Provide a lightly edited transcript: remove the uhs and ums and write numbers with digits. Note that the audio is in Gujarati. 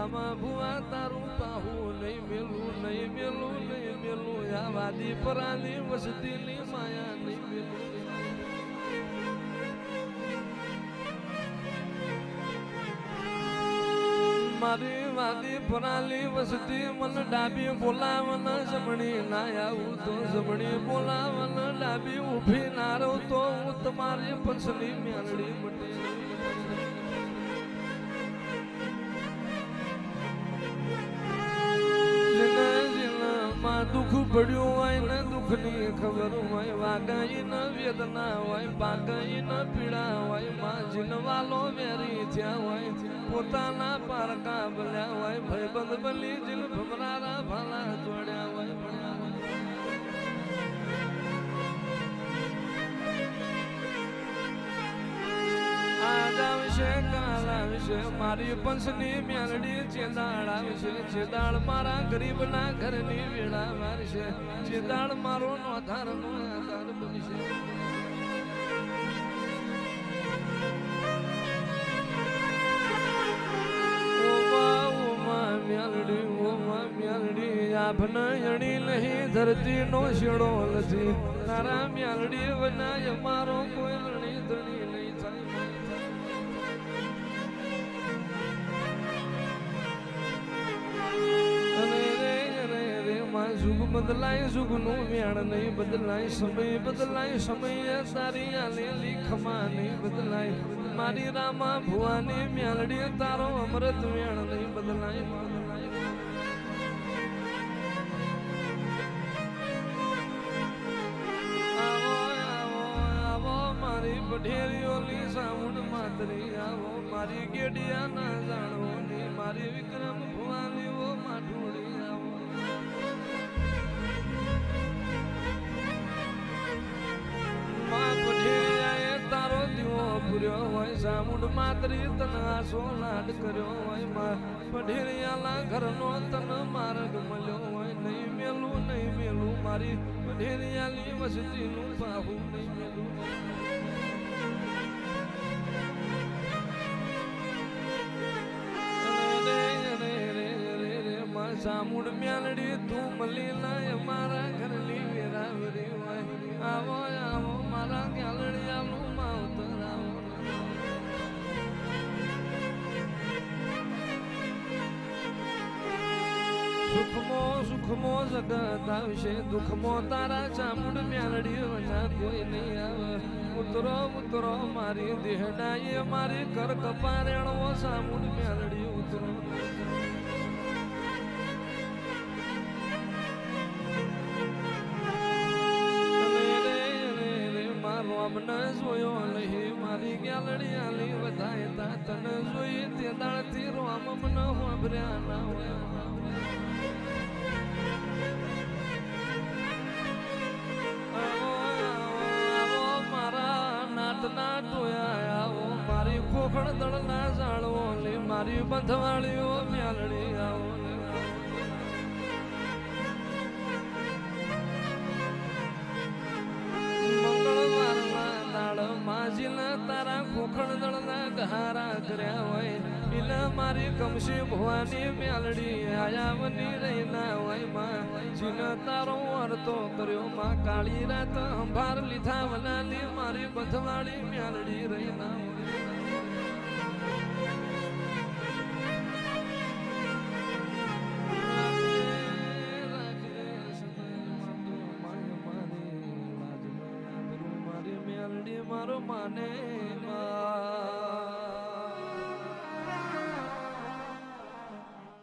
રામા ભુવા તારું પાહું નહીં મેલું નહીં મેલું નહીં મેલું આ વાદી પરાની વસતીની માયા નહીં મેલું મારી વાદી પરાલી વસતી મને ડાબી બોલાવન જમણી ના આવું તો જમણી બોલાવન ડાબી ઊભી ના રહું તો હું તમારી પછલી મેળડી મટી દુઃખ પડ્યું હોય ને દુઃખ ની ખબર હોય વાગાઈ ન વેદના હોય પાગાઈ ન પીડા હોય માં જીનવાલો વેરી થયા હોય પોતાના પારકા બલ્યા હોય ભાઈબંધ બલી જીલ ભમરારા ભાલા જોડ્યા હોય ભણ્યા હોય મારી પંચની મેલડી ચેદાળ આવશે ચેદાળ મારા ગરીબ ના ઘરની વેળા મારશે ચેદાળ મારો નોધાર નો આધાર બનશે મેલડી આભન અણી નહીં ધરતી નો શેડો નથી તારા મેલડી વનાય મારો કોઈ લણી ધણી નહીં થાય जुग बदलाय जुग नो व्याण नहीं बदलाय समय तारी आलेली खमा नहीं बदलाय मारी रामा भुवानी म्यालडी तारो अमृत व्याण नहीं बदलाय मारी पढेरियोली साउंड मातरी आवो मारी गेडिया ना जाणो नी मारी विक्रम भुवानी वो माठोड़ी आवो तारो दिवो पुर्यो होय सामुंड मातरी तना सोलाड कर्यो होय मा पढेरियाला घरनो तन मार्ग मल्यो होय नहीं मेलू मारी पढेरियाली वसतीनु पाहू नहीं मेलू सामुंड म्यालडी तू मलीला मारा घरली वेरावरी होय आवो आवो मारा ग्यालड़ियालू मावतर आवो सुखमो जगत आवशे दुखमो तारा चामुंड म्यालडी वना कोई नहीं आवे उतरो मारी देहडाई मारी कर कपारेणो सामुंड म्यालडी उतरो અમને જોયો નહીં મારી ગ્યાલડી આલી વધાય તા તને જોઈ તે દાળથી રોમ મને હોભર્યા ના હોય આવો મારા નાટના ટોયા આવો મારી ખોખણ દળના જાળવો લે મારી બંધવાળીઓ મ્યાલડી આવો માજીના તારા ખોખણ દળના ગહારા કર્યા હોય એટલે મારી કમશી ભવાની મ્યાલડી આયાવની રહીના હોય માં જીને તારો અર્તો કર્યો માં કાળી રાત અંભાર લીધા વલાલી મારી બંધવાળી મ્યાલડી રહીના મારો માને